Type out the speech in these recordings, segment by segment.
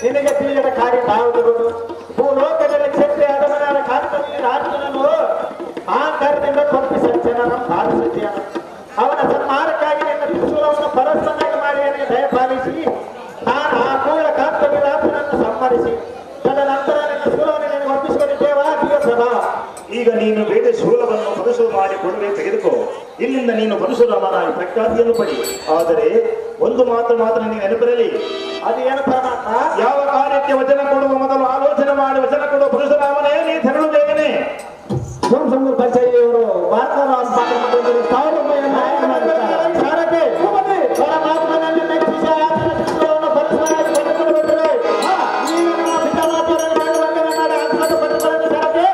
ನಿನಗೆ ತಿಳಿಯದ ಕಾರ್ಯ ಯಾವುದುಗಳು ಭೂಲೋಕದಲ್ಲಿ ಕ್ಷತ್ರಿಯ ಅಧಮನಾದ ಕಾಂತನಿಗೆ ರಾಜನನ್ನು ಆಂತರದಿಂದ ತಪ್ಪಿಸ ಜನರ ಪಾಲಿಸಿದ್ಯಾನ ಅವನ ಸನ್ಮಾನಕ್ಕಾಗಿ ನಿನ್ನ ತ್ರಿಶೂಲವನ್ನು ಪರಸ್ಪರನಾಗಿ ಮಾಡಿ ನನಗೆ ದಯಪಾಲಿಸಿ ನಾನು ಆ ಕೂಳ ಕಾಂತವಿ ರಾಜನನ್ನು ಸಮ್ಮರಿಸಿ ತದನಂತರ ನಿನ್ನ ಶೂಲವನ್ನು ನಿನಗೆ ಒಪ್ಪಿಸಿಕೊಂಡಿದ್ದೇವಾ ಸದಾ. ಈಗ ನೀನು ಬೇಡ ಶೂಲವನ್ನು ಪರಶುರು ಮಾಡಿ ಕೊಡುವೆ ತೆಗೆದುಕೋ. ಇಲ್ಲಿಂದ ನೀನು ಪರಶುರಾಮನಾಗಿ ಪ್ರಖ್ಯಾತಿಯನ್ನು ಪಡಿ. ಆದರೆ ಒಂದು ಮಾತ್ರ ನಿನಗೆ ನೆನಪಿರಲಿ. ಅದು ಏನು ಪರಮಾತ್ಮ? ಯಾವ ಕಾರ್ಯಕ್ಕೆ ವಚನ ಕೊಡುವ ಮೊದಲು ಆಲೋಚನೆ ಮಾಡಿ ವಚನ ಕೊಡುವ ಪರಶುರಾಮನೇ ನೀ ತೆರಳು ಬೇಗನೆ. ಸೋಮಸಂಗೂರು ಪಂಚಾಯಿತಿಯವರು ಭಾರತ ಪರಮಾತ್ಮನನ್ನು ಮೆಚ್ಚಿಸಿ ಆತನ ತ್ರಿಶೂಲವನ್ನು ಪರಸ್ಪರನಾಗಿ ಕೊಂಡುಕೊಂಡು ಬಂದರೆ ನೀನು ನಮ್ಮ ಪಿತಾ ಮಾತೆಯರನ್ನು ಮಾಡುವಂತೆ ಮಾಡಿ ಆತ್ಮದ ಪರಸ್ಪರನ್ನು ಸಾರದೆ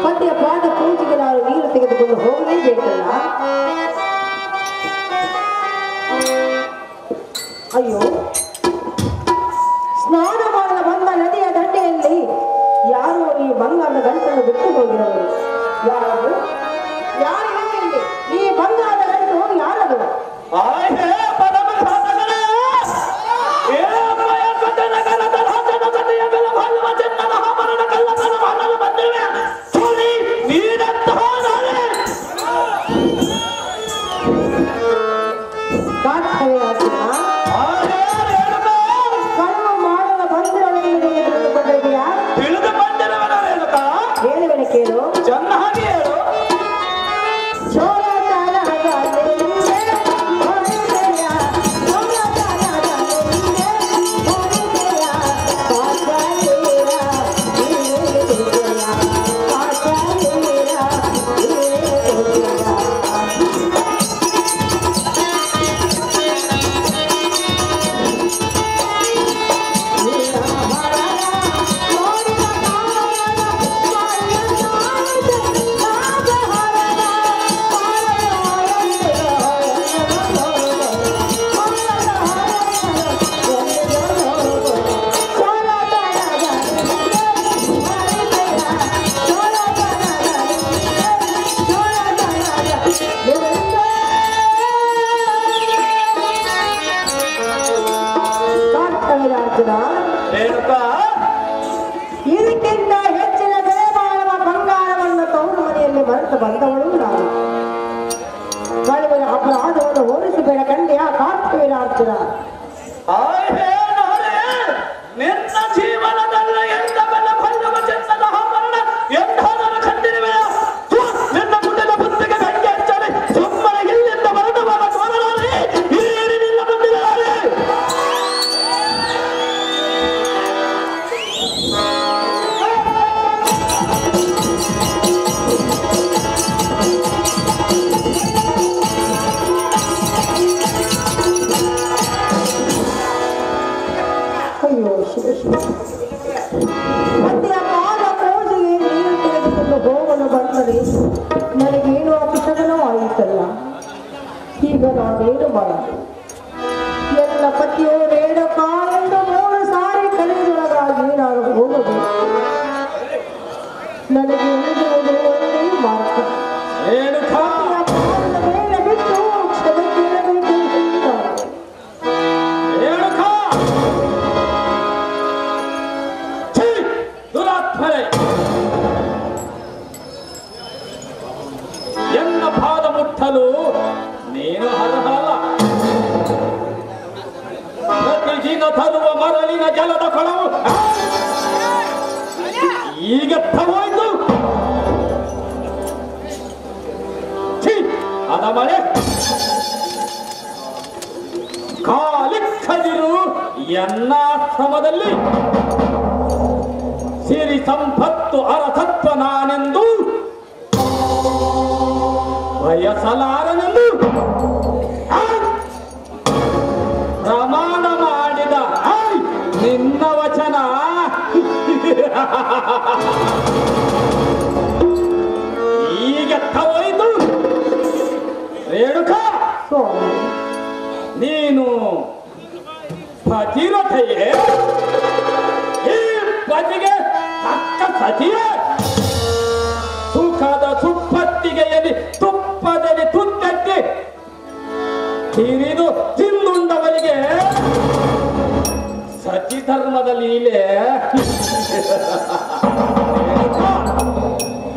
ಪತಿಯ ಪಾದ ಪೂಜೆಗೆ ನಾವು ನೀರು ತೆಗೆದುಕೊಂಡು ಹೋಗಲೇಬೇಕಲ್ಲ. ಅಯ್ಯೋ, ಸ್ನಾನ ಮಾಡಲು ಬಂದ ನದಿಯ ದಂಡೆಯಲ್ಲಿ ಯಾರು ಈ ಬಂಗಾರದ ಗಂಟನ್ನು ಬಿಟ್ಟು ಹೋಗಿರಬಹುದು? ಯಾರು ಈ ಬಂಗಾರದ ಗಂಟು ಯಾರದು? ಕಳುವು ಮಾಡಲು ಬಂದಿರವೆಂದು ತಿಳಿದುಕೊಂಡಿದೆಯಾ? ಹೇಳುವೆನು ಕೇಳು. ಚೆನ್ನಾಗಿ ಹೇಳು. ಇದಕ್ಕಿಂತ ಹೆಚ್ಚಿನ ಬೆಲೆ ಬಾಳುವ ಬಂಗಾರವನ್ನು ತವರು ಮನೆಯಲ್ಲಿ ಮರೆತು ಬಂದವಳು ನಾನು. ಕಳುವಿನ ಅಪರಾಧವನ್ನು ಹೋಲಿಸಬೇಡ ಕಂಡೆಯ ಕಾರ್ತಿವೀರಾರ್ಜುನ. ನಿನ್ನ ಜೀವನದಲ್ಲಿ ಎಂತ ಬೆಲೆ ಬಾಳುವ ಜನ್ಮದ ಆಭರಣ ಎಂಥದನ್ನು ಕಂಡಿರುವೆಯ? ನಿನ್ನ ಮುಂದಿನ ಬುದ್ಧಿಗೆ ಗಂಗೆ ಹಚ್ಚಲಿ ಸುಮ್ಮನೆ ಇಲ್ಲಿಂದ ಹೊರಡುವಾಗ ತೋರಲಾರೆ ಈ ನಿನ್ನ ಬಂದಿದ್ದಾರೆ. ಅಯ್ಯೋ ಶಿವ ಶಿವ, ಪತಿಯ ಪಾದ ಪೂಜೆಗೆ ನೀರು ತೆಗೆದುಕೊಂಡು ಹೋಗಲು ಬಂದರೆ ನನಗೇನು ಅಪಶಕನೂ ಆಯಿತಲ್ಲ. ಈಗ ನಾನೇನು ಮಾಡಲಿ? ಎಲ್ಲ ಪತಿಯೋ ರೇಣುಕ ಎಂದು 3 ಸಾರಿ ಕಲಿಯುವುದರಾಗಿ ನಾನು ಹೋಗಬೇಕು. ನನಗೆ ಉಳಿದಿರುವುದು ಒಂದೇ ಮಾರ್ಗ. ಪತಿಯ ಪಾದದ ಮೇಲೆ ಬಿಟ್ಟು ಕ್ಷಮೆ ಕೇಳಬೇಕು ಎಂದಿದ್ದಾರೆ. ಎನ್ನ ಪಾದ ಮುಟ್ಟಲು ನೀನು ಅರ್ಹಲ್ಲ. ಪ್ರತಿದಿನ ತರುವ ಮರಳಿನ ಜಲದ ಕೊಳವು ಈಗ ತಗೋಯ್ತು. ಅದ ಮಳೆ ಕಾಲಿಕ್ಕದಿರು ಎನ್ನಾಶ್ರಮದಲ್ಲಿ ಸಿರಿ ಸಂಪತ್ತು ಅರಸತ್ವ ನಾನೆಂದು ಬಯಸಲಾರನೆಂದು ಪ್ರಮಾಣ ಮಾಡಿದ ನಿನ್ನ ವಚನ ಈಗ ತವೈದು. ರೇಣುಕಾ, ನೀನು ಪತಿರಥೆಯೇ? ಈ ಪತಿಗೆ ತಕ್ಕ ಸತಿಯೇ? ಸುಖದ ಸುಪ್ಪತ್ತಿಗೆಯಲ್ಲಿ ತುಪ್ಪದಲ್ಲಿ ತುತ್ತಕ್ಕೆ ತಿರಿದು ತಿಂದುಂಡವರಿಗೆ ಸತಿ ಧರ್ಮದ ಲೀಲೆ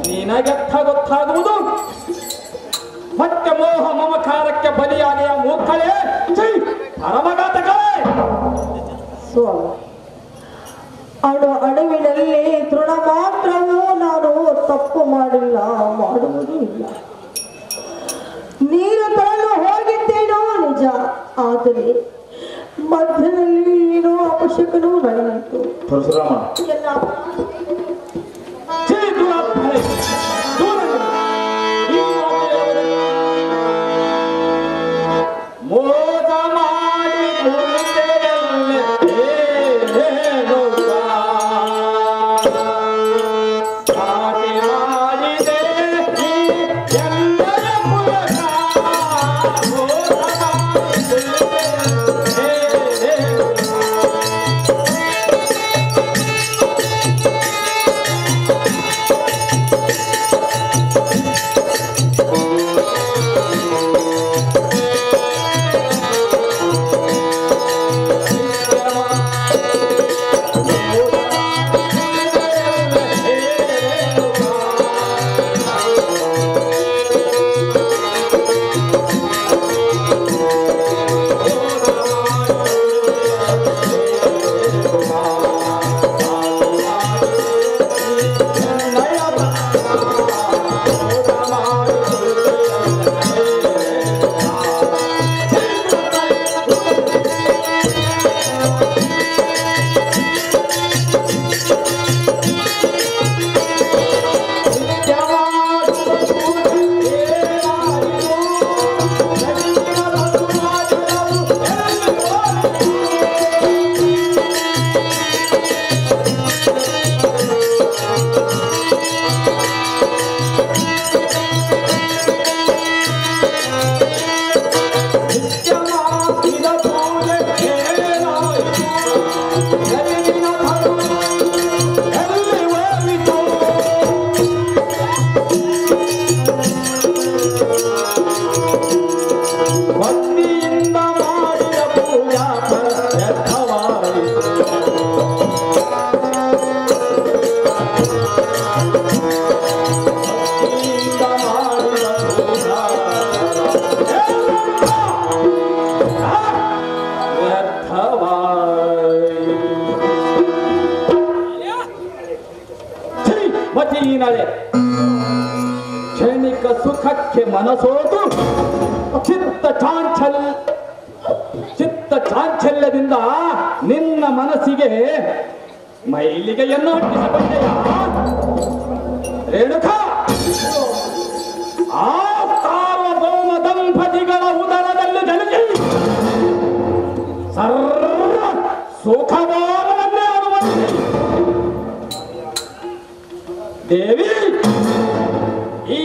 ನಿನಗೆತ್ತ ಗೊತ್ತಾಗುವುದು? ಮತ್ತೆ ಮೋಹ ಮಮಕಾರಕ್ಕೆ ಬಲಿಯಾಗಿಯ ಮೂರ್ಖಳೇ, ಪರಮಘಾತಕಳೇ. ಅಡವಿನಲ್ಲಿ ತೃಣ ಮಾತ್ರವೂ ನಾನು ತಪ್ಪು ಮಾಡಿಲ್ಲ, ಮಾಡುವುದೂ ಇಲ್ಲ. ನೀರು ತರಲು ಹೋಗಿದ್ದೇನೋ ನಿಜ, ಆದರೆ ಮಧ್ಯದಲ್ಲಿ ಏನೋ ಅವಶ್ಯಕನೂ ನಡೆಯಿತು. ಪರಶುರಾಮ, ಮೋಸ ಮಾಡಿ ಕ್ಷಣಿಕ ಸುಖಕ್ಕೆ ಮನಸೋತು ಚಿತ್ತ ಚಾಂಚಲ್ಯದಿಂದ ನಿನ್ನ ಮನಸ್ಸಿಗೆ ಮೈಲಿಗೆಯನ್ನು ಹುಟ್ಟಿಸಿಕೊಂಡೆಯ ರೇಣುಕಾ. ಆ ಸಾರ್ವಭೌಮ ದಂಪತಿಗಳ ಉದರದಲ್ಲಿ ಜನಿಸಿ ಸರ್ವ ಸುಖಭಾವವನ್ನೇ ಅನುಭವಿಸಿ ದೇವಿ, ಈ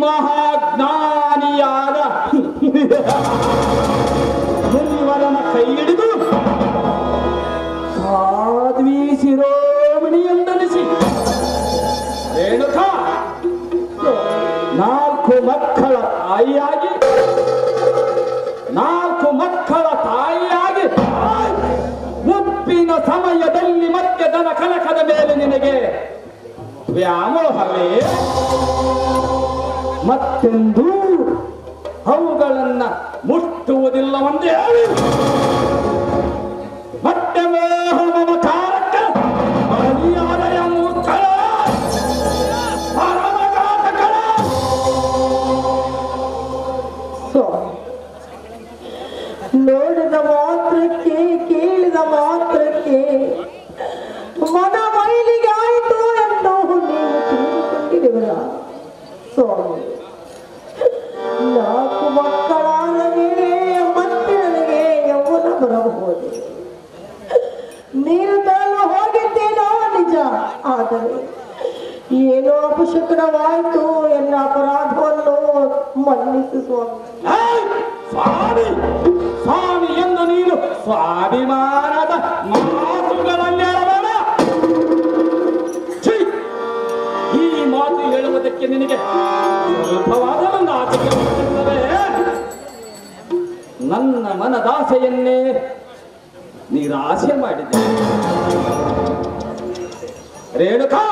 ಮಹಾಜ್ಞಾನಿಯಾದ ಮುನಿವರನ ಕೈ ಹಿಡಿದು ಸಾಧ್ವಿ ಶಿರೋಮಣಿ ಎಂದನಿಸಿ ರೇಣುಕಾ ನಾಲ್ಕು ಮಕ್ಕಳ ತಾಯಿಯಾಗಿ ಮುಪ್ಪಿನ ಸಮಯದಲ್ಲಿ ಮತ್ತೆ ದನ ಕನಕದ ಮೇಲೆ ನಿನಗೆ ವ್ಯಾಮೋಹವೇ? ಮತ್ತೆಂದು ಅವುಗಳನ್ನು ಮಕ್ಕಳನ್ನ ಮುಟ್ಟುವುದಿಲ್ಲವಂದೇ ಹೇಳಿ ಮತ್ತೆ ಮೋಹ ಮಮಕಾರಕ್ಕೆ ಮರ್ಯಾದೆಯ ಮೂರ್ಖಳ ಪರಮಘಾತಕಳ. ನೋಡಿದ ಮಾತ್ರಕ್ಕೆ ಕೇಳಿದ ಮಾತ್ರಕ್ಕೆ ಮನ ಮೈಲಿಗೆ ಆಯಿತು ಎಂದು ನೀವು ತಿಳಿದುಕೊಂಡಿರುವಲ್ಲ ಸ್ವಾಮಿ. 4 ಮಕ್ಕಳಾದ ಮೇಲೆ ಮತ್ತೆ ನನಗೆ ಯೌವನ ಬರಬಹುದು. ನೀರು ತರಲು ಹೋಗಿದ್ದೇನೋ ನಿಜ, ಆದರೆ ಏನೋ ಅಪಶಕನವಾಯಿತು. ಎಲ್ಲ ಅಪರಾಧವನ್ನು ಮನ್ನಿಸು ಸ್ವಾಮಿ. ಸ್ವಾಮಿ ಸ್ವಾಮಿ ಎಂದು ನೀನು ಸ್ವಾಭಿಮಾನದ ಮಾತುಗಳಲ್ಲಿ ಹೇಳಬೇಡ. ಈ ಮಾತು ಹೇಳುವುದಕ್ಕೆ ನಿನಗೆ ಸ್ವಲ್ಪವಾದ ಒಂದು ಆಸಕ್ತಿ ಬರುತ್ತವೆ. ನನ್ನ ಮನದಾಸೆಯನ್ನೇ ನಿರಾಸೆ ಮಾಡಿದೆ. ರೇಣುಕಾ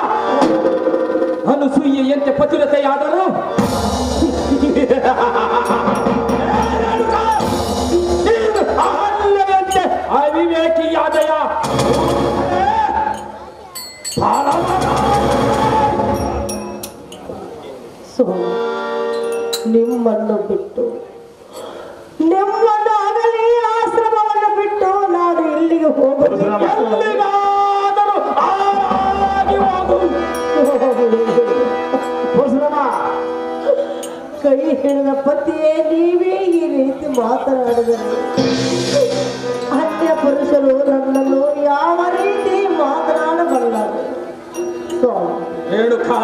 ಅನುಸೂಯೆಯಂತೆ ಪತಿರತೆಯಾದರೂ ಅಹಲ್ಯೆಯಂತೆ ಅವಿವೇಕಿಯಾದಯ. ನಿಮ್ಮನ್ನು ಬಿಟ್ಟು ನಿಮ್ಮನ್ನು ಅಗಲಿ ಆಶ್ರಮವನ್ನು ಬಿಟ್ಟು ನಾನು ಇಲ್ಲಿಗೆ ಹೋಗುವುದಿಲ್ಲ. ಕೈ ಹಿಡಿದ ಪತಿಯೇ ನೀವೇ ಈ ರೀತಿ ಮಾತನಾಡಿದರೆ ಅನ್ಯ ಪುರುಷರು ನನ್ನನ್ನು ಯಾವ ರೀತಿ ಮಾತನಾಡಬಲ್ಲರು? ರೇಣುಕಾ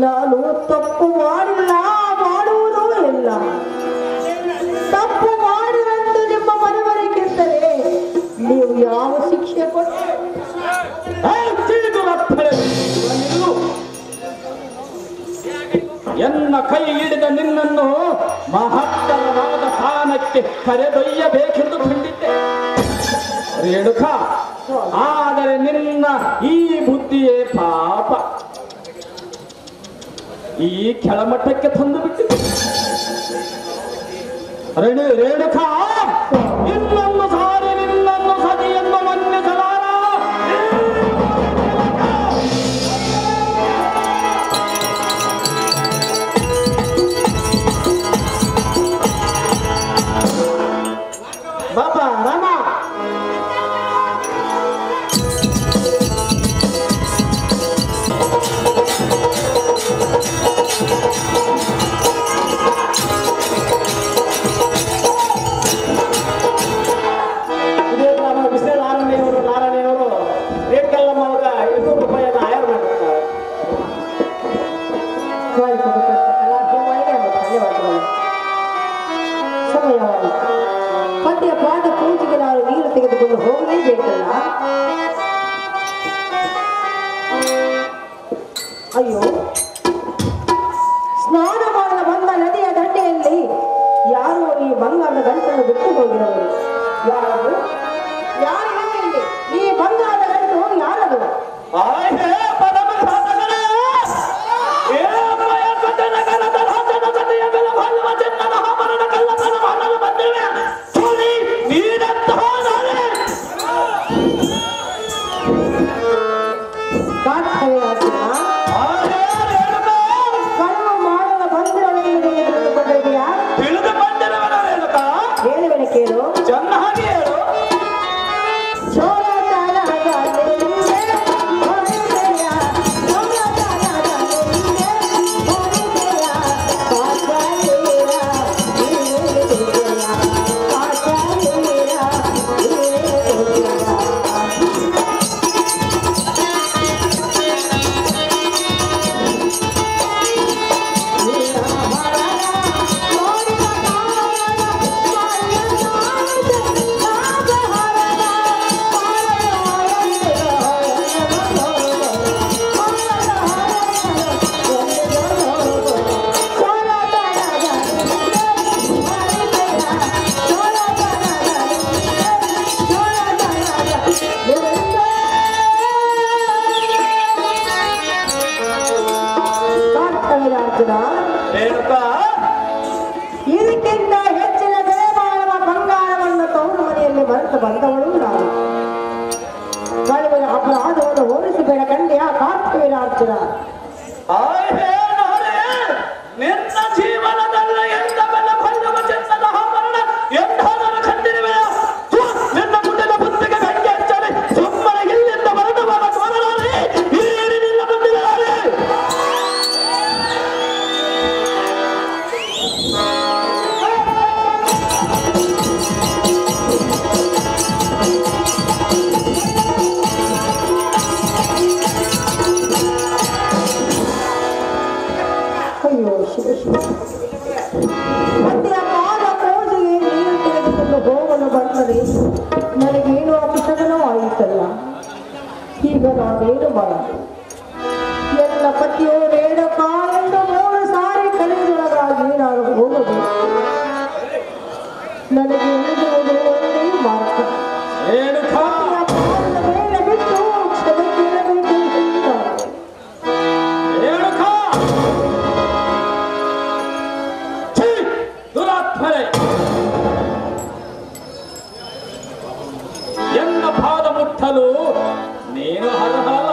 ನಾನು ತಪ್ಪು ಮಾಡಿಲ್ಲ, ಮಾಡುವುದೂ ಇಲ್ಲ. ತಪ್ಪು ಮಾಡಿದಂದು ನಿಮ್ಮ ಮನವರಿಕೆಂದರೆ ನೀವು ಯಾವ ಶಿಕ್ಷೆ ಕೊಟ್ಟು ಎನ್ನ ಕೈ ಹಿಡಿದ ನಿನ್ನನ್ನು ಮಹತ್ತರವಾದ ಸ್ಥಾನಕ್ಕೆ ಕರೆದೊಯ್ಯಬೇಕೆಂದು ಕಂಡಿದ್ದೆ ರೇಣುಕಾ. ಆದರೆ ನಿನ್ನ ಈ ಬುದ್ಧಿಯೇ ಪಾಪ ಈ ಕೆಳಮಟ್ಟಕ್ಕೆ ತಂದು ಬಿಟ್ಟಿದೆ. ರೇಣುಕಾ ಇನ್ನೊಂದು ಸಾರಿ ನಿನ್ನನ್ನು ಸತಿಯನ್ನು ಮನ್ನಿಸಲಾರ. ಬಾಬಾ ರಾಮ ನಾರಾಯಣವರು ರೇಟ್ಕಲ್ಲಮ್ಮ ಅವರ 200 ರೂಪಾಯಿಯನ್ನು ಆಯರ್ ಮಾಡಿರ್ತಾರೆ. ಸಮಯವಾಗಿ ಪತಿಯ ಪಾದ ಪೂಜೆಗೆ ನಾನು ನೀರು ತೆಗೆದುಕೊಂಡು ಹೋಗಲೇಬೇಕಲ್ಲ. ಅಯ್ಯೋ, ಸ್ನಾನ ಮಾಡಲು ಬಂದ ನದಿಯ ದಂಡೆಯಲ್ಲಿ ಯಾರು ಈ ಬಂಗಾರದ ಗಂಟನ್ನು ಬಿಟ್ಟು ಹೋಗಿರೋರು? ಯಾರು ಯಾರು ಇಲ್ಲಿ? ಈ ಬಂಗಾರದ ಗಂಟು ಯಾರದು? ಕಳುವು ಮಾಡಲು ಬಂದಿರಲಿಲ್ಲ ತಿಳಿದುಕೊಂಡಿದೆಯಾ? ತಿಳಿದು ಬಂದಿರವನ ರೇಣುಕಾ ಹೇಳುವನೆ ಕೇಳು. ಚೆನ್ನಾಗಿ ಹೇಳು. ಕಾರ್ತಿವೀರಾರ್ಜುನ. ನಿನ್ನ ಜೀವನದಲ್ಲ ಎಂತ ಬೆಲ್ಲ ಭೈರವ ಚಂದದ ಆಭರಣ ಎಂದಾದರೂ ಕಂಡಿರುವೆಯಾ? ನಿನ್ನ ಮುಂದಿನ ಬುದ್ಧಿಗೆ ಬೆಂಕಿ ಹಚ್ಚಲಿ. ಸುಮ್ಮನೆ ಇಲ್ಲಿಂದ ಹೊರಡುವಾಗ ತೋರಲಾರೆ ಹಿರಿಯರಿ ನಿನ್ನ ಮುಂದಿದ್ದಾರೆ. ಅಯ್ಯೋ ಶಿವ ಶಿವ. ಮತ್ತೆ ಆ ಪಾದ ಪೂಜೆಗೆ ನೀರು ತೆಗೆದುಕೊಂಡು ಹೋಗಲು ಬಂದರೆ ನನಗೇನು ಅಪಶಕನೂ ಆಯಿತಲ್ಲ. ಈಗ ನಾನೇನು ಮಾಡಲು? ಎಲ್ಲ ಪತಿಯೋ ರೇಣುಕ ಎಂದು 3 ಸಾರಿ ಕಳೆದೊಳಗಾಗಿ ನಾನು ಹೋಗಬೇಕು. ನನಗೆ ಉಳಿದಿರುವುದು ಒಂದೇ ಮಾರ್ಗ. ಪತಿಯ ಪಾದದ ಮೇಲೆ ಬಿಟ್ಟು ಕ್ಷಮೆ ಕೇಳಬೇಕು ಎಂದಿದ್ದಾರೆ. ದುರಾತ್ಮರೇ, ಎನ್ನ ಪಾದ ಮುಟ್ಟಲು ನೀನು ಅರ್ಹರಲ್ಲ.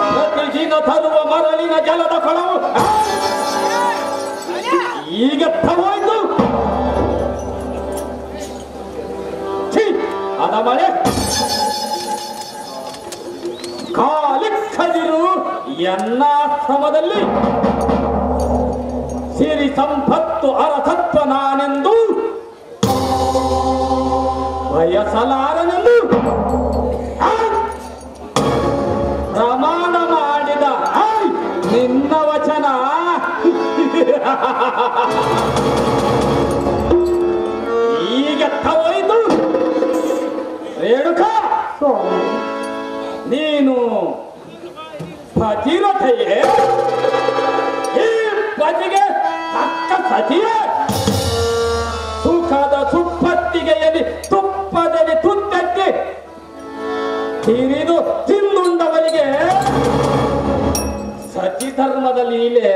ಪ್ರತಿದಿನ ತರುವ ಮರಳಿನ ಜಲದ ಕೊಳವು ಈಗ ಹೋಯ್ತು. ಅದ ಮಳೆ ಕಾಲಿಕ್ಕದಿರು ಎನ್ನಾಶ್ರಮದಲ್ಲಿ ಸಿರಿ ಸಂಪತ್ತು ಅರಸತ್ವ ನಾನೆಂದು ಬಯಸಲಾರನೆಂದು ಪ್ರಮಾಣ ಮಾಡಿದ ನಿನ್ನ ವಚನ ಈಗ ಹೋಯ್ತು. ರೇಣುಕ, ನೀನು ಪತಿರಥೆಯೇ? ಈ ಪತಿಗೆ ತಕ್ಕ ಸತಿಯೇ? ಸುಖದ ಸುಪ್ಪತ್ತಿಗೆಯಲ್ಲಿ ತುಪ್ಪದಲ್ಲಿ ತುತ್ತಕ್ಕೆ ತಿರಿದು ತಿನ್ನುಂಡವರಿಗೆ ಸತಿ ಧರ್ಮದ ಲೀಲೆ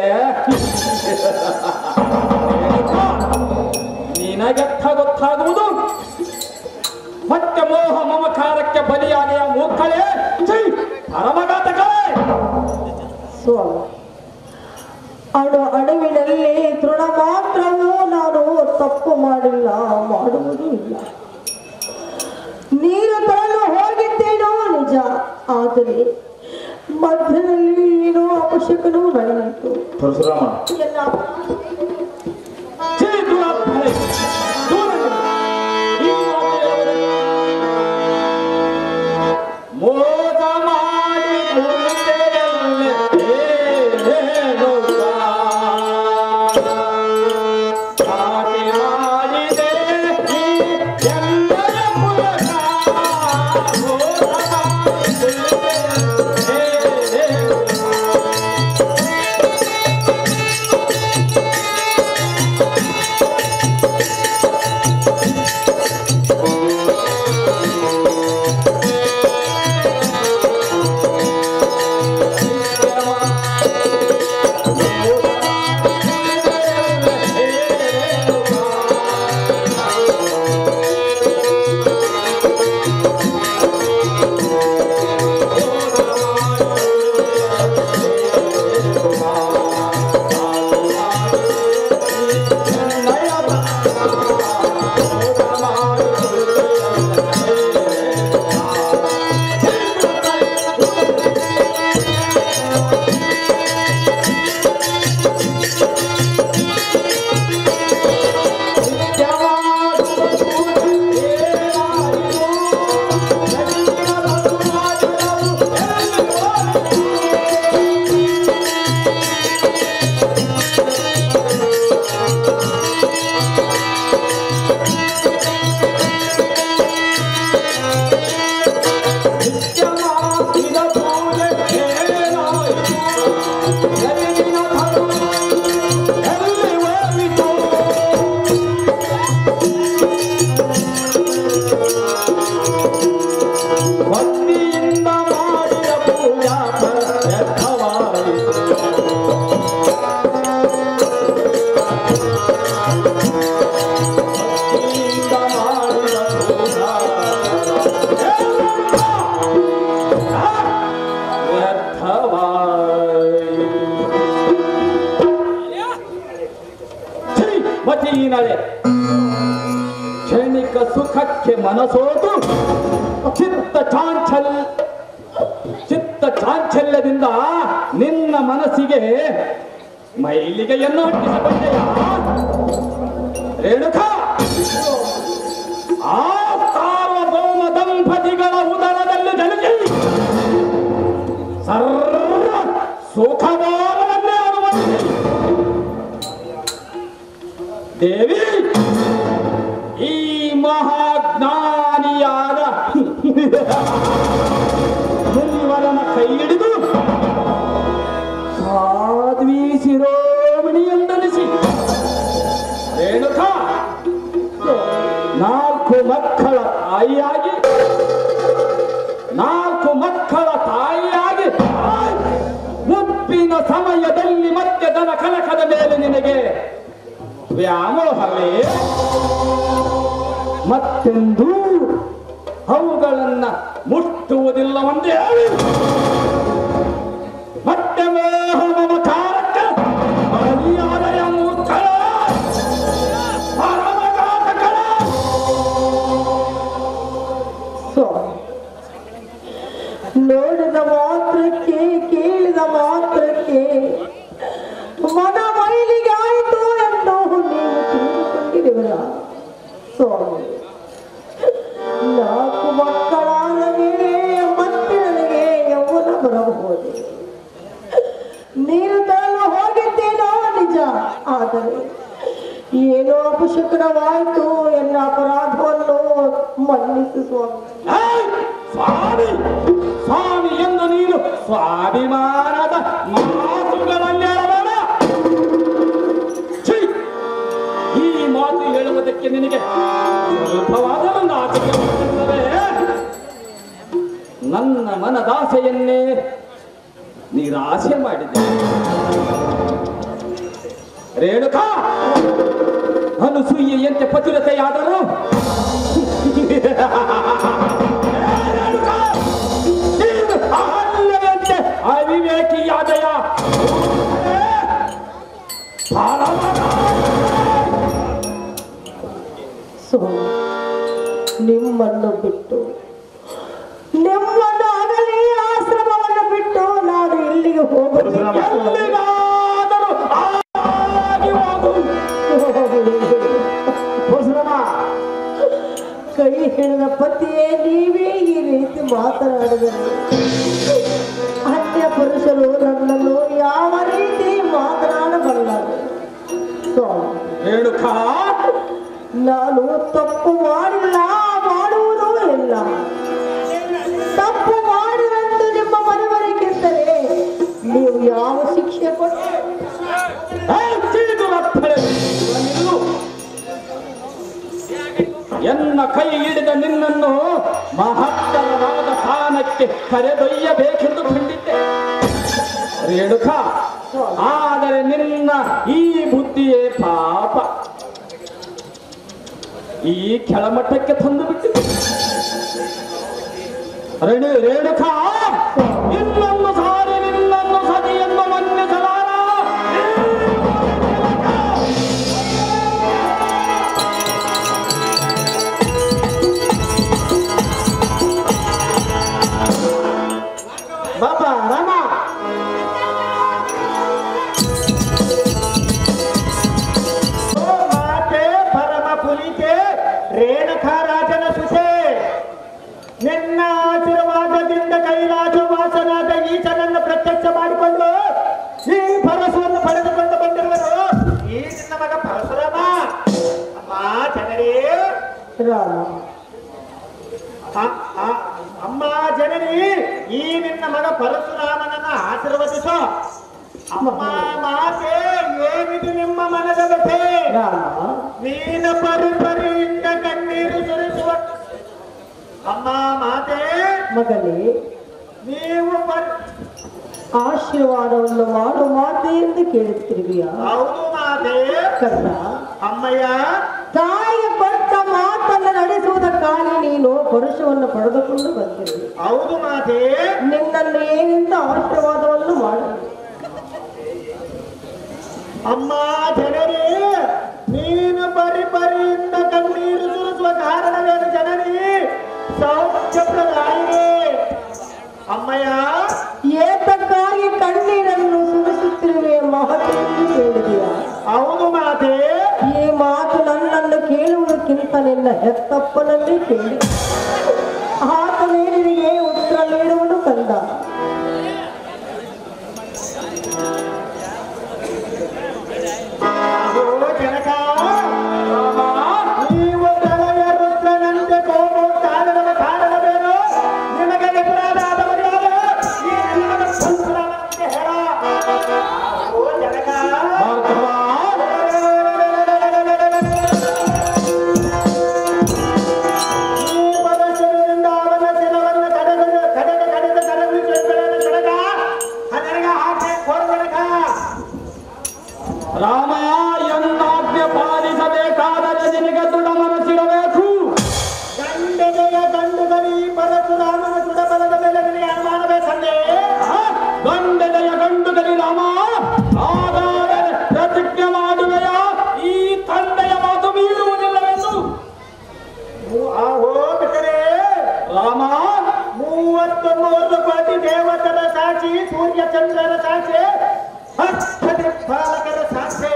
ನಿನಗೆತ್ತ ಗೊತ್ತಾಗುವುದು? ಮತ್ತೆ ಮೋಹ ಮಮಕಾರಕ್ಕೆ ಬಲಿಯಾಗಿಯ ಮೂರ್ಖಳೇ, ಪರಮಘಾತಕಳೇ. ಸ್ವಾಮಿ, ಅಡವಿನಲ್ಲಿ ತೃಣ ಮಾತ್ರವೂ ನಾನು ತಪ್ಪು ಮಾಡಿಲ್ಲ, ಮಾಡುವುದೂ ಇಲ್ಲ. ನೀರು ತರಲು ಹೋಗಿದ್ದೇನೋ ನಿಜ, ಆದರೆ ಮಧ್ಯದಲ್ಲಿ ಏನೋ ಅಪಶಕನೂ ನಡೆಯಿತು. ಪರಶುರಾಮ, ಎಲ್ಲ ಮೋಸ ಮಾಡಿ ಮತೀನಳೆ ಕ್ಷಣಿಕ ಸುಖಕ್ಕೆ ಮನಸೋತು ಚಿತ್ತ ಚಾಂಚಲ್ಯದಿಂದ ನಿನ್ನ ಮನಸ್ಸಿಗೆ ಮೈಲಿಗೆಯನ್ನು ಹೊಟ್ಟಿಸಬಂದೆಯ ರೇಣುಕಾ. ಆ ಸಾರ್ವಭೌಮ ದಂಪತಿಗಳ ಉದರದಲ್ಲಿ ಜನಿಸಿ ಸರ್ವ ಸುಖಭಾವವನ್ನೇ ಅನುಭವಿಸಿ ದೇವಿ ಈ ಮಹಾಜ್ಞಾನಿಯಾದ ಮುನಿವರನ ಕೈ ಹಿಡಿದು ಸಾಧ್ವಿ ಶಿರೋಮಣಿ ಎಂದನಿಸಿ ರೇಣುಕಾ 4 ಮಕ್ಕಳ ತಾಯಿಯಾಗಿ ಮುಪ್ಪಿನ ಸಮಯದಲ್ಲಿ ಮತ್ತೆ ದನ ಕನಕದ ಮೇಲೆ ನಿನಗೆ ವ್ಯಾಮೋಹವೇ ಮತ್ತೆಂದೂ ಅವುಗಳನ್ನ ಮುಟ್ಟುವುದಿಲ್ಲವೆಂದೇ ಹೇಳಿ ಮತ್ತೆ ಮೋಹ ಮಮಕಾರಕ್ಕೆ ಬಲಿಯಾದಯ ಮೂರ್ಖಳ ಪರಮಘಾತಕಳ. ನೋಡಿದ ಮಾತ್ರಕ್ಕೆ ಕೇಳಿದ ಮಾತ್ರಕ್ಕೆ ಮನ ಮೈಲಿಗೆ ಆಯಿತು ಎಂದು ನೀವು ತಿಳಿದುಕೊಂಡಿರುವಿರ ಸ್ವಾಮಿ. 4 ಮಕ್ಕಳಾದ ಮೇಲೆ ಮತ್ತೆ ನನಗೆ ಯೌವನ ಬರಬಹುದು. ನೀನು ತರಲು ಹೋಗಿದ್ದೇನೋ ನಿಜ, ಆದರೆ ಏನೋ ಅಪಶಕುನವಾಯಿತು. ಎಲ್ಲ ಅಪರಾಧವನ್ನು ಮನ್ನಿಸು ಸ್ವಾಮಿ. ಸ್ವಾಮಿ ಎಂದು ನೀನು ಸ್ವಾಭಿಮಾನದ ಮಾತುಗಳಲ್ಲಿ ಹೇಳಬೇಡ. ಈ ಮಾತು ಹೇಳುವುದಕ್ಕೆ ನಿನಗೆ ಸ್ವಲ್ಪವಾದ ಒಂದು ಆಸಕ್ತಿ ಬರುತ್ತವೆ. ನನ್ನ ಮನದಾಸೆಯನ್ನೇ ನಿರಾಶೆ ಮಾಡಿದೆ ರೇಣುಕಾ. ಅನುಸೂಯೆಯಂತೆ ಪತಿರತೆಯಾದರೂ ಅಹಲ್ಯೆಯಂತೆ ಅವಿವೇಕಿಯಾದಯ. ನಿಮ್ಮನ್ನು ಬಿಟ್ಟು ನಿಮ್ಮನ್ನು ಅಗಲಿ ಆಶ್ರಮವನ್ನು ಬಿಟ್ಟು ನಾನು ಇಲ್ಲಿಗೆ ಹೋಗುತ್ತೇನೆ. ಕೈ ಹಿಡಿದ ಪತಿಯೇ ನೀವೇ ಈ ರೀತಿ ಮಾತನಾಡಿದರು. ಅನ್ಯ ಪುರುಷರು ನನ್ನನ್ನು ಯಾವ ರೀತಿ ಮಾತನಾಡಬಲ್ಲರು ರೇಣುಕಾ. ನಾನು ತಪ್ಪು ಮಾಡಿಲ್ಲ, ಮಾಡುವುದೂ ಇಲ್ಲ. ತಪ್ಪು ಮಾಡಿದಂದು ನಿಮ್ಮ ಮನವರಿಕೆಂದರೆ ನೀವು ಯಾವ ಶಿಕ್ಷೆ ಕೊಟ್ಟು ಎನ್ನ ಕೈ ಹಿಡಿದ ನಿನ್ನನ್ನು ಮಹತ್ತರವಾದ ಸ್ಥಾನಕ್ಕೆ ಕರೆದೊಯ್ಯಬೇಕೆಂದು ಕಂಡಿದ್ದೆ ರೇಣುಕಾ. ಆದರೆ ನಿನ್ನ ಈ ಬುದ್ಧಿಯೇ ಪಾಪ ಈ ಕೆಳಮಟ್ಟಕ್ಕೆ ತಂದು ಬಿಟ್ಟಿದೆ ರೇಣುಕಾ. ಇನ್ನೊಂದು ಸಾರಿ ನಿನ್ನನ್ನು ಸತಿಯನ್ನು ಮನ್ನಿಸಲಾರ. ಬಾಬಾ ರಾಮ ಮಾತೆ ಪರಮ ಪುಲಿತೆ ರೇಣುಕಾ ರಾಜನ ಸುತೆ. ನಿನ್ನ ಆಶೀರ್ವಾದದಿಂದ ಕೈಲಾಸ ವಾಸನಾದ ಈಶನನ್ನು ಪ್ರತ್ಯಕ್ಷ ಮಾಡಿಕೊಂಡು ಈ ಪರಶುವನ್ನು ಪಡೆದುಕೊಂಡು ಬಂದಿರುವರು ಈ ನಿನ್ನ ಮಗ ಪರಶುರಾಮ. ಅಮ್ಮ ಜನರೇ, ಅಮ್ಮ ಜನನಿ, ಈ ನಿನ್ನ ಮಗ ಪರಶುರಾಮನನ್ನ ಆಶೀರ್ವದಿಸು. ಅಮ್ಮ ಮಾತೆ, ಏನಿದು ನಿಮ್ಮ ಮನದ ವ್ಯಥೆ? ನೀನ ಪರಿಪರಿಯಿಂದ ಕಣ್ಣೀರು ಸುರಿಸುವ ಅಮ್ಮ ಮಾತೆ. ಮಗನೇ, ನೀವು ಆಶೀರ್ವಾದವನ್ನು ಮಾಡು ಮಾತೆ ಎಂದು ಕೇಳುತ್ತಿರುವಿಯಾ? ಹೌದು ಮಾತೆ. ಕರ್ಣ, ಅಮ್ಮಯ್ಯ, ತಾಯಿಗೆ ಕೊಟ್ಟ ಮಾತನ್ನು ನಡೆಸುವುದಕ್ಕಾಗಿ ನೀನು ಪರುಷವನ್ನು ಪಡೆದುಕೊಂಡು ಬಂದಿರುವೆ. ಹೌದು ಮಾತೆ. ನಿನ್ನನ್ನು ಏನೆಂದು ಆಶೀರ್ವಾದವನ್ನು ಮಾಡಲು ಅಮ್ಮ ಜನರೇ, ನೀ ಅಮ್ಮಯ್ಯ ಏತಕ್ಕಾಗಿ ಕಣ್ಣೀರನ್ನು ಸುರಿಸುತ್ತಿರುವೆ ಮಹತೆಯನ್ನು ಕೇಳಿದೆಯಾ? ಹೌದು ಮಾತೆ. ಈ ಮಾತು ನನ್ನನ್ನು ಕೇಳುವುದಕ್ಕಿಂತ ನಿನ್ನ ಹೆತ್ತಪ್ಪನನ್ನೇ ಕೇಳಿ ಆತನೇ ನಿನಗೆ ಉತ್ತರ ನೀಡುವನು ಕಂದ. ಜನಕ ನೀವು ತಲೆಯ ರುದ್ರನಂತೆ ಕೋಪವು ಕಾರಣದ ಕಾರಣವೇನು? ನಿಮಗೆ ಎದುರಾದವರು ಯಾರು? ಈ ಜೀವನ ಸಂಸ್ಕಾರಕ್ಕೆ ಹೇಳ. ಓ ಜನಕ ಈ ಪರಶುವಿನಿಂದ ಅವನ ಶಿರವನ್ನು ಕಡೆದು ಜನಕ ಅದರಿಗೆ ಹಾಕಿ ಕೊಡು ಜನಕ. ರಾಮ ಎನ್ನಾಜ್ಞೆ ಪಾಲಿಸಬೇಕಾದರೆ ನಿನಗೆ ದೃಢ ಮನಸ್ಸಿರಬೇಕು. ಗಂಡನೆಯ ಗಂಡುಗಲಿ ಪರಶುರಾಮನ ಸುಡಬಲದ ಮೇಲೆ ನಿನಗೆ ಅನುಮಾನವೇ ತಂದೆ? ಗಂಡನೆಯ ಗಂಡುಗಲಿ ರಾಮ, ಹಾಗಾದರೆ ಪ್ರತಿಜ್ಞೆ ಮಾಡುವೆಯ ಈ ತಂದೆಯ ಮಾತು ಮೀರುವುದಿಲ್ಲವೆಂದು? ಹೋಗ್ತಾರೆ ರಾಮ 33 ಕೋಟಿ ದೇವತರ ಸಾಕ್ಷಿ, ಸೂರ್ಯ ಚಂದ್ರನ ಸಾಕ್ಷಿ, ಪಾಲಕರ ಸಾಕ್ಷಿ,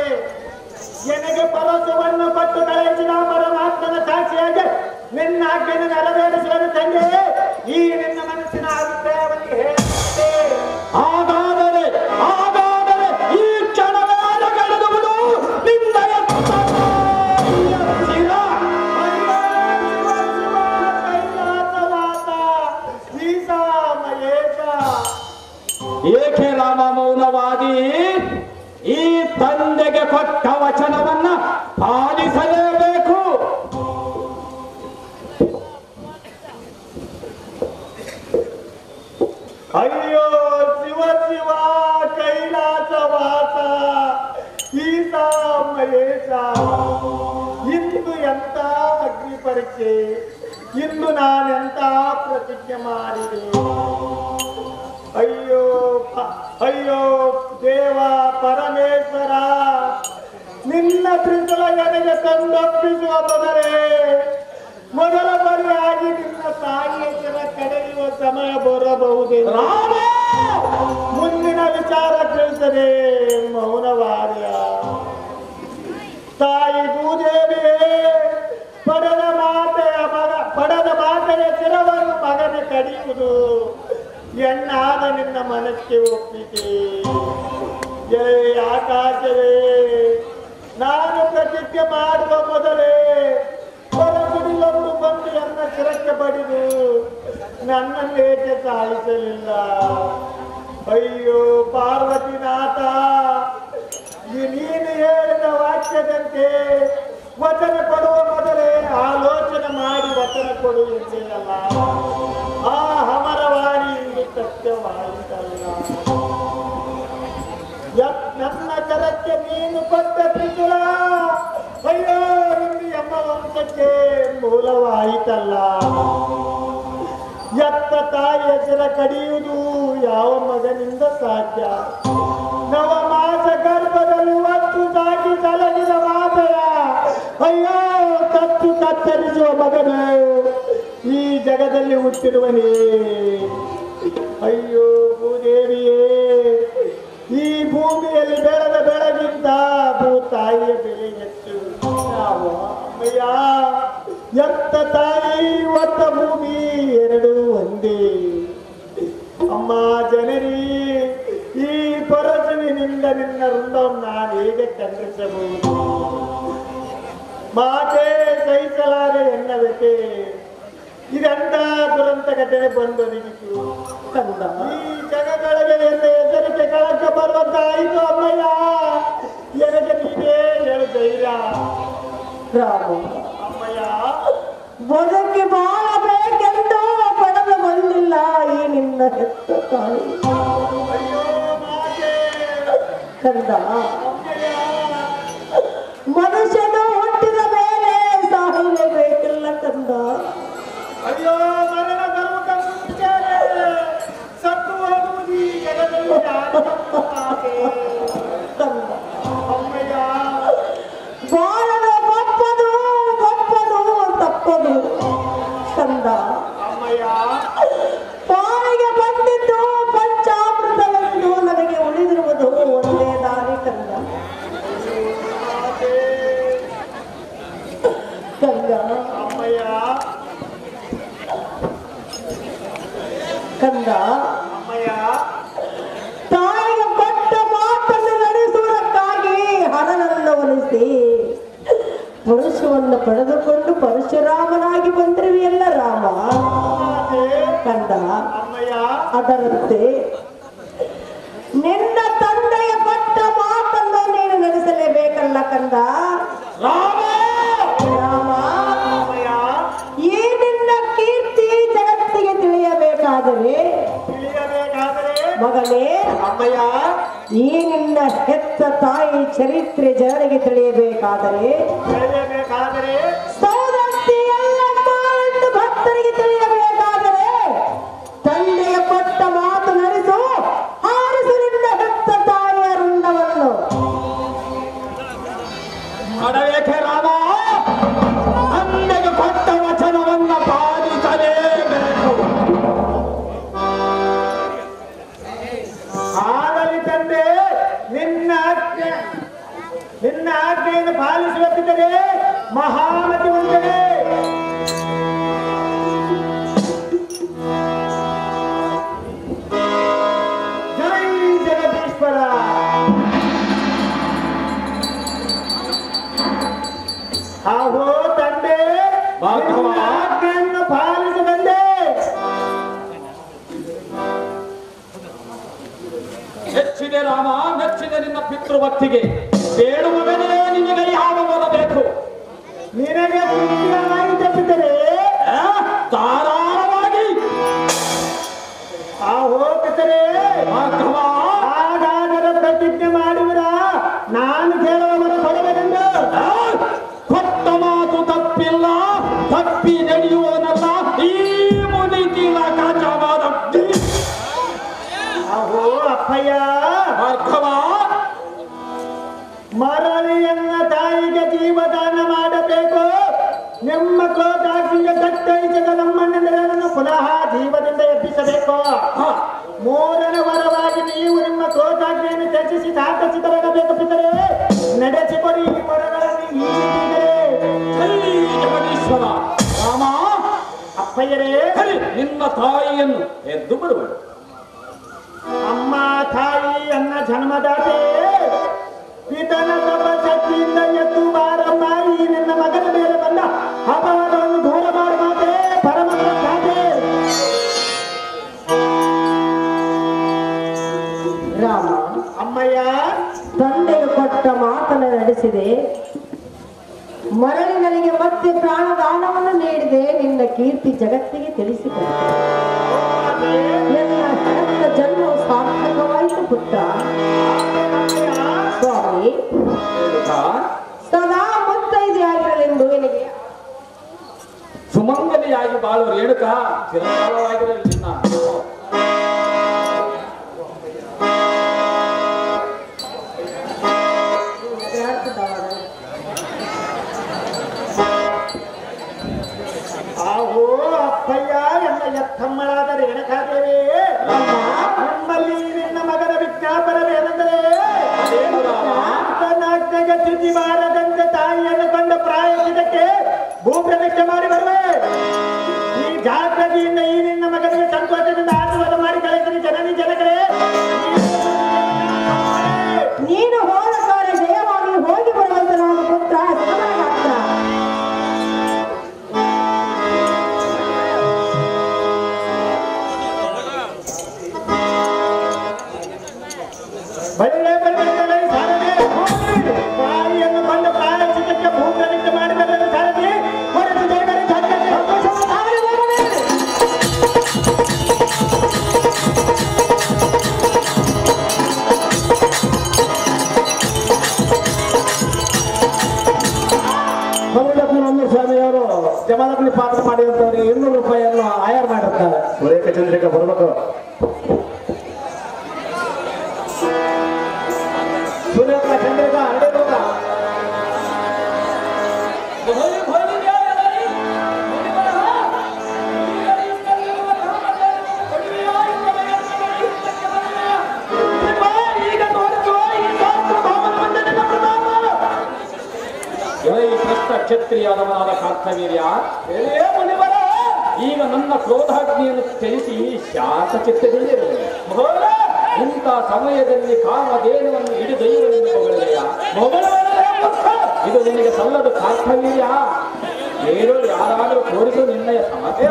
ನನಗೆ ಪರಶುವನ್ನು ಕೊಟ್ಟು ಕಳುಹಿಸಿದ ಪರಮಾತ್ಮನ ಸಾಕ್ಷಿಯಾಗಿ ನಿನ್ನ ಆಜ್ಞೆಯನ್ನು ನೆರವೇರಿಸುವ ತಂದೆ ಈ ನಿನ್ನ ಮನಸ್ಸಿನ ಅಭಿಪ್ರಾಯವನ್ನು ಹೇಳುತ್ತೆ. ಹಾಗಾದರೆ ಈ ಕ್ಷಣವೇ ಕಳೆದು ಬಿಡು ನಿಂದೆಯ ಶಿರ. ಏಕೆ ರಾಮ ಮೌನವಾದಿ? ಈ ತಂದೆಗೆ ಕೊಟ್ಟ ವಚನವನ್ನ ಪಾಲಿಸಲೇಬೇಕು. ಅಯ್ಯೋ ಶಿವ ಶಿವ ಕೈಲಾಸವಾಸ ಈಸಾ ಮಹೇಶ, ಇಂದು ಎಂತ ಅಗ್ನಿ ಪರೀಕ್ಷೆ, ಇಂದು ನಾನೆಂತ ಪ್ರತಿಜ್ಞೆ ಮಾಡಿದೆ. ಅಯ್ಯೋ ಅಯ್ಯೋ ದೇವ ಪರಮೇಶ್ವರ, ನಿನ್ನ ತ್ರಿಶೂಲ ನನಗೆ ತಂದೊಪ್ಪಿಸುವ ಮೊದಲ ಬರಿಯಾಗಿ ನಿನ್ನ ತಾಯಿಯ ಕಡೆಯುವ ಸಮಯ ಬರಬಹುದೇ? ಮುಂದಿನ ವಿಚಾರ ತಿಳಿಸದೆ ಮೌನವಾದ ತಾಯಿ ಭೂದೇವಿಯೇ, ಪಡೆದ ಮಾತೆಯ ಶಿರವನ್ನು ಮಗನ ಕಡಿಯುವುದು ಎಣ್ಣಾದ ನಿನ್ನ ಮನಸ್ಸಿಗೆ ಒಪ್ಪಿಕೆ. ಜಯ ಆಕಾಶವೇ, ನಾನು ಪ್ರತಿಜ್ಞೆ ಮಾಡುವ ಮೊದಲೇ ಹೊರಗುಡಿಲೊಂದು ಬಂದು ನನ್ನ ಶಿರಕ್ಕೆ ಬಡಿದು ನನ್ನನ್ನೇಕೆ ಸಾಯಿಸಲಿಲ್ಲ? ಅಯ್ಯೋ ಪಾರ್ವತಿನಾಥ, ನೀನು ಹೇಳಿದ ವಾಕ್ಯದಂತೆ ವಚನ ಕೊಡುವ ಮೊದಲೇ ಆಲೋಚನೆ ಮಾಡಿ ವಚನ ಕೊಡು ಎಂದೆಯಲ್ಲ. ಆ ಅಮರವಾಣಿ ಇಂದು ಸತ್ಯವಾಯಿತಲ್ಲ. ನನ್ನ ಕರಕ್ಕೆ ನೀನು ಕೊಟ್ಟ ತ್ರಿಶೂಲ ಅಯ್ಯೋ ನಿನ್ನ ಎಂಬ ವಂಶಕ್ಕೆ ಮೂಲವಾಯಿತಲ್ಲ. ಎತ್ತ ತಾಯಿಯ ಶಿರ ಕಡಿಯುವುದು ಯಾವ ಮಗನಿಂದ ಸಾಧ್ಯ? ನವಮಾಸ ಗರ್ಭದಲ್ಲಿ ಒತ್ತು ಸಾಕಿ ಸಲಗಿದ ಮಾತೆಯ ಅಯ್ಯೋ ಕತ್ತು ಕತ್ತರಿಸುವ ಮಗನು ಈ ಜಗದಲ್ಲಿ ಹುಟ್ಟಿರುವನೇ. ಅಯ್ಯೋ ಭೂದೇವಿಯೇ, ಈ ಭೂಮಿಯಲ್ಲಿ ಬೆಳೆದ ಬೆಳಗಿಂತ ಭೂತಾಯಿಯ ಬೆಲೆ ಹೆಚ್ಚು. ಅಮ್ಮಯ್ಯ, ಎತ್ತ ತಾಯಿ ಒತ್ತ ಭೂಮಿ ಎರಡು ಒಂದೇ. ಅಮ್ಮ ಜನರಿ, ಈ ಪರಶುವಿನಿಂದ ನಿನ್ನ ಋಣವನ್ನು ನಾನು ಹೇಗೆ ಖಂಡಿಸಬಹುದು? ಮಾತೆ ಸಹಿಸಲಾರೆ ಎನ್ನಬೇಕೆ. ಇದೆಂತ ದುರಂತ ಘಟನೆ ಬಂದೊದಗಿತು ಕಂದ. ಈ ಜಗದೊಳಗೆ ಎನ್ನ ಹೆಸರಿಗೆ ಕಳಕ ಬರುವಂತಾಯಿತು. ಅಮ್ಮಯ್ಯ, ನನಗೆ ನೀನೇ ಹೇಳು ಧೈರ್ಯ. ಅಮ್ಮಯ್ಯ, ಬದುಕಿ ಬಾಳಬೇಕೆಂದು ಪಡೆದು ಬಂದಿಲ್ಲ ಈ ನಿನ್ನ ಹೆತ್ತ ತಾಯಿ. ಅಯ್ಯೋ ಮಾತೆ ಕಂದ, ಅಮ್ಮಯ್ಯ, ಮನುಷ್ಯನು ಹುಟ್ಟಿದ ಮೇಲೆ ಸಾಯಲೇಬೇಕಿಲ್ಲ ಕಂದ. ಅಯ್ಯೋ ಮರಣ ಬರುವುದ ಮುಂಚೆನೆ ಸತ್ತು ಹೋಗುವುದು ಈ ಜಗದಲ್ಲಿ ಮಾತೆ. ಕಂದ, ಅಮ್ಮಯ್ಯ, ಬಾಳಲು ಗಪ್ಪದು ತಪ್ಪದು ಕಂದ. ಅಮ್ಮಯ್ಯ, ಪಾಲಿಗೆ ಬಂದಿದ್ದ ಕಂದ ಅಮ್ಮಯ್ಯ ತಾಯಿಗೆ ಕೊಟ್ಟ ಮಾತನ್ನು ನಡೆಸುವುದಕ್ಕಾಗಿ ಹಣನನ್ನು ಒಲಿಸಿ ಪರಶುವನ್ನು ಪಡೆದುಕೊಂಡು ಪರಶುರಾಮನಾಗಿ ಬಂದಿರುವೆಯಲ್ಲ ರಾಮ ಕಂದ. ಅಮ್ಮಯ್ಯ ಅದರಂತೆ ನಿನ್ನ ತಂದೆಯ ಕೊಟ್ಟ ಮಾತನ್ನು ನೀನು ನಡೆಸಲೇಬೇಕಲ್ಲ ಕಂದ. ರಾಮ ರಾಮ ಅಮ್ಮಯ್ಯ ಈ ನಿನ್ನ ಕೀರ್ತಿ ಜಗತ್ತಿಗೆ ತಿಳಿಯಬೇಕಾದರೆ ಮಗನೇ ಅಮ್ಮಯ್ಯ ಈ ನಿನ್ನ ಹೆತ್ತ ತಾಯಿ ಚರಿತ್ರೆ ಜನರಿಗೆ ತಿಳಿಯಬೇಕಾದರೆ ಸೌದತ್ತಿ ಎಲ್ಲಮ್ಮ ಎಂದು ಭಕ್ತರಿಗೆ ತಿಳಿಯಬೇಕಾದರೆ ತಂದೆಯ ಕೊಟ್ಟ ಮಾತು ನಡೆಸು, ಹಾರಿಸು ನಿನ್ನ ಹೆತ್ತ ತಾಯಿಯ ರುಂಡವನ್ನು. ಮಾಡಬೇಕೆ ರಾಮ, ತಂದೆಗೆ ಕೊಟ್ಟ ವಚನವನ್ನ ಪಾಲಿಸಲೇಬೇಕು. ಆಗಲಿ ತಂದೆ, ನಿನ್ನ ಆಜ್ಞೆಯನ್ನು ಪಾಲಿಸುತ್ತಿದ್ದರೆ ಮಹಾಮತಿ ಉಂಟೆ. ಜೈ ಜಗದೀಶ್ವರ. ಆಹೋ ತಂದೆ, ನಿನ್ನ ಆಜ್ಞೆಯನ್ನು ಪಾಲಿಸಿ ಬಂದೆ. ಮೆಚ್ಚಿದೆ ರಾಮ, ಮೆಚ್ಚಿದೆ ನಿನ್ನ ಪಿತೃಭಕ್ತಿಗೆ. ಬೇಡುವವನೇ ನಿನಗೆ ಯಾವ ಓದಬೇಕು? ನಿನಗೆ ಪುಣ್ಯವಾಗಿ ತಪ್ಪಿದರೆ ಧಾರಾಳವಾಗಿ ಆಹೋ ಪಿತರೇ, ಹಾಗಾದರೆ ಪ್ರತಿಜ್ಞೆ ಮಾಡುವಿರ ನಾನು ಕೇಳುವವರ ಕೊಡಬೇಕೆಂದು. ಕೊಟ್ಟ ಮಾತು ತಪ್ಪಿಲ್ಲ, ತಪ್ಪಿ ನಡೆಯುವವನಲ್ಲ ಈ ಮುನಿತಿನ ಕಾಚವಾದ ಆಹೋ ಅಪ್ಪಯ್ಯ, ಭಾರ್ಗವ. ಮರಳಿಯನ್ನ ತಾಯಿಗೆ ಜೀವದಾನ ಮಾಡಬೇಕು. ನಿಮ್ಮ ಕ್ರೋಧಾಗ್ನಿಗೆ ಕತ್ತರಿಸಿದ ನಮ್ಮನ್ನೆಲ್ಲರನ್ನು ಪುನಃ ಜೀವದಿಂದ ಎಬ್ಬಿಸಬೇಕು. ಮೂರನೇ ವರವಾಗಿ ನೀವು ನಿಮ್ಮ ಕ್ರೋಧಾಗ್ನಿಯನ್ನು ತ್ಯಜಿಸಿ ಸಾಧಿಸಿದರಾಗಬೇಕು ಪಿತರೇ. ನಡೆಸಿಕೊಡಿ ಈ ಮರಗಳನ್ನು ಈಗಿದ್ದೀರಿ. ಜೈ ಜಗದೀಶ್ವರ. ರಾಮ, ಅಪ್ಪಯ್ಯರೇ, ನಿನ್ನ ತಾಯಿಯನ್ನು ಎದ್ದು ಬರುವಳು. ಅಮ್ಮ ತಾಯಿ ಅನ್ನ ಜನ್ಮದಾತೆ, ಪಿತನ ತಪಶಕ್ತಿಯಿಂದ ಎದ್ದು ಬಾರಮ್ಮ. ಈ ನಿನ್ನ ಮಗನ ಮೇಲೆ ಬಂದ ಅಪವಾದವನ್ನು ದೂರ ಮಾಡುವಂತೆ ಪರಮ ತಾತೆ. ರಾಮ, ಅಮ್ಮಯ್ಯ ತಂದೆಗೆ ಕೊಟ್ಟ ಮಾತನ್ನು ನಡೆಸಿದೆ, ಮರಳಿನರಿಗೆ ಮತ್ತೆ ಪ್ರಾಣದಾನವನ್ನು ನೀಡಿದೆ. ನಿನ್ನ ಕೀರ್ತಿ ಜಗತ್ತಿಗೆ ತಿಳಿಸಿಕೊಟ್ಟೆ. ನನ್ನ ಹೆತ್ತ ಜನ್ಮವು ಸಾರ್ಥಕವಾಯಿತು ಪುತ್ರ. ಸ್ವಾಮಿ, ಸದಾ ಮುತ್ತೈದೆಯಾಗಿರಲೆಂದು ನಿನಗೆ ಸುಮಂಗಲಿಯಾಗಿ ಬಾಳುವ ರೇಣುಕ ಚಿರಕಾಲವಾಗಿರಲಿ. ನಿನ್ನ ಆಹೋ ಅಪ್ಪಯ್ಯ ಎಲ್ಲ ಎತ್ತಮ್ಮಳಾದ ರೇಣುಕಾದೇವಿ, ನಮ್ಮಲ್ಲಿ ನಿನ್ನ ಮಗನ ವಿಜ್ಞಾಪನವೇನೆಂದರೆ ತನ್ನಾಜ್ಞೆಗೆ ಚ್ಯುತಿ ಬಾರದಂತೆ ತಾಯಿಯನ್ನು ಕೊಂಡ ಪ್ರಾಯಶ್ಚಿತ್ತಕ್ಕೆ ಭೂಪ್ರತಿಷ್ಠೆ ಮಾಡಿ ಬರುವೆ. ಈ ಜಾಗೃತಿಯಿಂದ ಈ ನಿನ್ನ ಮಗನಿಗೆ ಸಂತೋಷದಿಂದ ಆಶೀರ್ವಾದ ಮಾಡಿ ಕಳಿಸಿದ ಜನನಿ ಜನಗಳೇ, ನೀನು ಹೋದ ಕಾರ್ಯ ಜಯವಾಗಿ ಹೋಗಿ ಬರುವಂತ ನಾನು ಪುತ್ರ ಸಮನಾಗ್ತ. ಬಳ್ಳೆ ಬಳ್ಳೆ ಸಾರದೆ ತಾಯಿಯನ್ನು ಕೊಂಡ ಪ್ರಾಯಶ್ಚಿತ್ತಕ್ಕೆ ಭೂಪ್ರತಿಷ್ಠೆ ಮಾಡಿ ಬರಲು ಸಾರದೆ ಹೊರತು ದೇವರ ಜಾಗೃತಿ ಸಂತೋಷವಾಗಲಿ ಬರುವೆ. ಸ್ವಾಮಿಯವರು ಜಮಾಲಗ್ನಿ ಪಾತ್ರ ಮಾಡಿದಂತವರಿಗೆ 200 ರೂಪಾಯಿಯನ್ನು ಆಯರ್ ಮಾಡಿರ್ತಾರೆ. ಸುರೇಖ ಚಂದ್ರಿಕಾ ಬರ್ಬೇಕು. ಸುರೇಖ ಚಂದ್ರಿಕಾ 2 ರೂಪಾಯಿ. ಕ್ಷತ್ರಿಯಾದವನಾದ ಕಾರ್ತವೀರ್ಯ, ಮುನಿವರ ಈಗ ನನ್ನ ಕ್ರೋಧಾಗ್ನಿಯನ್ನು ತ್ಯಜಿಸಿ ಶಾಂತ ಚಿತ್ತದಲ್ಲಿರುವೆ. ಇಂಥ ಸಮಯದಲ್ಲಿ ಕಾಮಧೇನುವನ್ನು ಹಿಡಿದೊಯ್ಯುವುದೆಂದು ಹೊಗಳುವೆಯಾ? ಇದು ನಿನಗೆ ಸಲ್ಲದ ಕರ್ತವ್ಯ. ಬೇರೆ ಯಾರಾದರೂ ತೋರಿಸು ನಿನ್ನಯ ಸಮಸ್ಯೆ.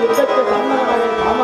ಯುದ್ಧಕ್ಕೆ ಸನ್ನಡನಾಗಿ ಕಾಮ